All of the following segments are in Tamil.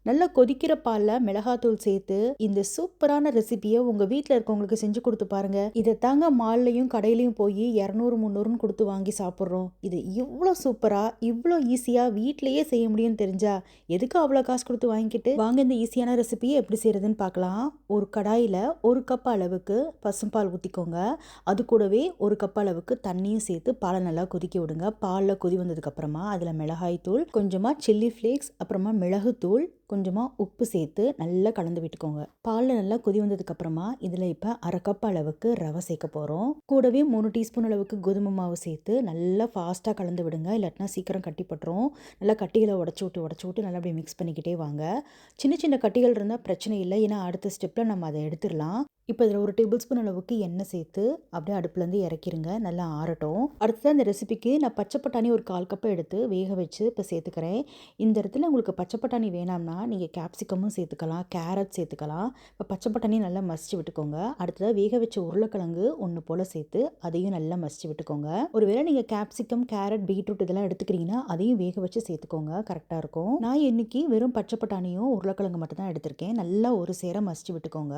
நல்லா கொதிக்கிற பாலில் மிளகாத்தூள் சேர்த்து இந்த சூப்பரான ரெசிபியை உங்கள் வீட்டில் இருக்கவங்களுக்கு செஞ்சு கொடுத்து பாருங்க. இதை தாங்க மால்லையும் கடையிலையும் போய் 200 300ன்னு கொடுத்து வாங்கி சாப்பிட்றோம். இது இவ்வளோ சூப்பராக இவ்வளோ ஈஸியாக வீட்டிலேயே செய்ய முடியும்னு தெரிஞ்சா எதுக்கு அவ்வளோ காசு கொடுத்து வாங்கிக்கிட்டு வாங்க. இந்த ஈஸியான ரெசிபியை எப்படி செய்யறதுன்னு பார்க்கலாம். ஒரு கடாயில் 1 கப் அளவுக்கு பசும்பால் ஊற்றிக்கோங்க. அது கூடவே 1 கப் அளவுக்கு தண்ணியும் சேர்த்து பாலை நல்லா கொதிக்க விடுங்க. பாலில் கொதி வந்ததுக்கப்புறமா அதில் மிளகாய் தூள், கொஞ்சமாக சில்லி ஃப்ளேக்ஸ், அப்புறமா மிளகுத்தூள், கொஞ்சமாக உப்பு சேர்த்து நல்லா கலந்து விட்டுக்கோங்க. பாலில் நல்லா கொதி வந்ததுக்கப்புறமா இதில் இப்போ 1/2 கப் அளவுக்கு ரவை சேர்க்க போகிறோம். கூடவே 3 டீஸ்பூன் அளவுக்கு கோதுமை மாவு சேர்த்து நல்லா ஃபாஸ்ட்டாக கலந்து விடுங்க. இல்லாட்டினா சீக்கிரம் கட்டிப்பட்டுரும். நல்லா கட்டிகளை உடச்சி விட்டு நல்லா அப்படியே மிக்ஸ் பண்ணிக்கிட்டே வாங்க. சின்ன சின்ன கட்டிகள் இருந்தால் பிரச்சனை இல்லை, ஏன்னா அடுத்த ஸ்டெப்பில் நம்ம அதை எடுத்துடலாம். இப்போ இதில் 1 டேபிள் ஸ்பூன் அளவுக்கு எண்ணெய் சேர்த்து அப்படியே அடுப்புலேருந்து இறக்கிருங்க. நல்லா ஆறட்டும். அடுத்தது இந்த ரெசிபிக்கு நான் பச்சை பட்டாணி ஒரு 1/4 கப்பை எடுத்து வேக வச்சு இப்போ சேர்த்துக்கிறேன். இந்த இடத்துல உங்களுக்கு பச்சை பட்டாணி வேணாம்னா நீங்கள் கேப்சிகமும் சேர்த்துக்கலாம், கேரட் சேர்த்துக்கலாம். இப்போ பச்சை பட்டாணி நல்லா மசிச்சு விட்டுக்கோங்க. அடுத்ததாக வேக வச்ச உருளைக்கிழங்கு 1 போல் சேர்த்து அதையும் நல்லா மசிச்சு விட்டுக்கோங்க. ஒருவேளை நீங்கள் கேப்சிகம், கேரட், பீட்ரூட் இதெல்லாம் எடுத்துக்கிறீங்கன்னா அதையும் வேக வச்சு சேர்த்துக்கோங்க, கரெக்டாக இருக்கும். நான் இன்னைக்கு வெறும் பச்சை பட்டாணியும் உருளைக்கிழங்கு மட்டும் தான் எடுத்திருக்கேன். நல்லா ஒரு சேர மசிச்சு விட்டுக்கோங்க.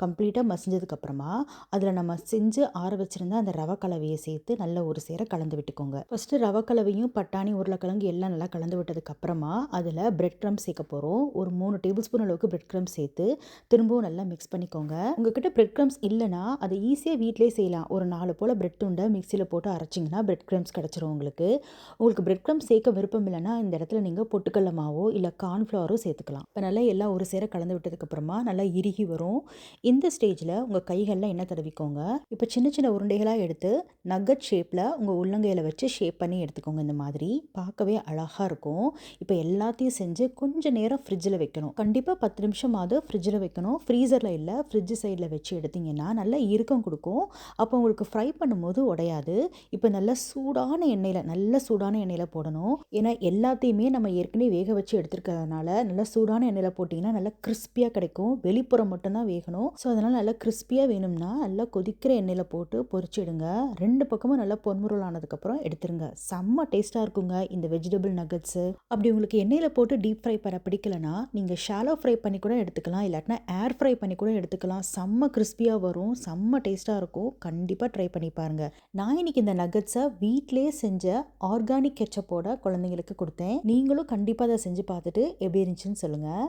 கம்ப்ளீட்டாக மசிஞ்சதுக்கப்புறமா அதில் நம்ம செஞ்சு ஆற வச்சுருந்த அந்த ரவை கலவையை சேர்த்து நல்லா ஒரு சேர கலந்து விட்டுக்கோங்க. ஃபஸ்ட்டு ரவை கலவையும் பட்டாணி, உருளைக்கிழங்கு எல்லாம் நல்லா கலந்து விட்டதுக்கப்புறமா அதில் பிரெட் க்ரம்ஸ் சேர்க்க போகிறோம். ஒரு 3 டேபிள் ஸ்பூன் அளவுக்கு பிரெட் க்ரம்ஸ் சேர்த்து திரும்பவும் நல்லா மிக்ஸ் பண்ணிக்கோங்க. உங்ககிட்ட பிரெட் க்ரம்ஸ் இல்லைனா அதை ஈஸியாக வீட்டிலே செய்யலாம். ஒரு 4 போல் பிரெட் துண்டை மிக்சியில் போட்டு அரைச்சிங்கன்னா பிரெட் க்ரம்ஸ் கிடச்சிரும் உங்களுக்கு. உங்களுக்கு பிரெட் க்ரம்ஸ் சேர்க்க விருப்பம் இல்லைன்னா இந்த இடத்துல நீங்கள் பொட்டுக்கடலை மாவோ இல்லை கார்ன்ஃப்ளவரோ சேர்த்துக்கலாம். இப்போ நல்லா எல்லாம் ஒரு சேர கலந்து விட்டதுக்கப்புறமா நல்லா இறுகி வரும். இந்த ஸ்டேஜில் உங்கள் கைகளில் எண்ணெய் தடவிக்கோங்க. இப்போ சின்ன சின்ன உருண்டைகளாக எடுத்து நக்கட் ஷேப்பில் உங்கள் உள்ளங்கையில் வச்சு ஷேப் பண்ணி எடுத்துக்கோங்க. இந்த மாதிரி பார்க்கவே அழகாக இருக்கும். இப்போ எல்லாத்தையும் செஞ்சு கொஞ்சம் நேரம் ஃப்ரிட்ஜில் வைக்கணும். கண்டிப்பாக 10 நிமிஷமாவது ஃப்ரிட்ஜில் வைக்கணும். ஃப்ரீசரில் இல்லை, ஃப்ரிட்ஜ் சைடில் வச்சு எடுத்திங்கன்னா நல்லா இறுக்கம் கொடுக்கும். அப்போ உங்களுக்கு ஃப்ரை பண்ணும்போது உடையாது. இப்போ நல்லா சூடான எண்ணெயில் போடணும். ஏன்னா எல்லாத்தையுமே நம்ம ஏற்கனவே வேக வச்சு எடுத்துருக்கிறதுனால நல்லா சூடான எண்ணெயில் போட்டிங்கன்னா நல்லா கிறிஸ்பியாக கிடைக்கும். வெளிப்புறம் மட்டும்தான் வேகணும். ஸோ அதனால் நல்லா கிறிஸ்பியாக வேணும்னா நல்லா கொதிக்கிற எண்ணெயில் போட்டு பொரிச்சிடுங்க. 2 பக்கமும் நல்லா பொன்முருள் ஆனதுக்கப்புறம் எடுத்துருங்க. செம்ம டேஸ்ட்டாக இருக்குங்க இந்த வெஜிடபிள் நக்கட்ஸு. அப்படி உங்களுக்கு எண்ணெயில் போட்டு டீப் ஃப்ரை பண்ண பிடிக்கலனா நீங்கள் ஷாலோ ஃப்ரை பண்ணி கூட எடுத்துக்கலாம், இல்லாட்டினா ஏர் ஃப்ரை பண்ணி கூட எடுத்துக்கலாம். செம்ம கிறிஸ்பியாக வரும், செம்ம டேஸ்ட்டாக இருக்கும். கண்டிப்பாக ட்ரை பண்ணி பாருங்கள். நான் இன்னைக்கு இந்த நக்கட்ஸை வீட்டிலே செஞ்ச ஆர்கானிக் கெச்சப்போட குழந்தைங்களுக்கு கொடுத்தேன். நீங்களும் கண்டிப்பாக அதை செஞ்சு பார்த்துட்டு எப்படி இருந்துச்சுன்னு சொல்லுங்கள்.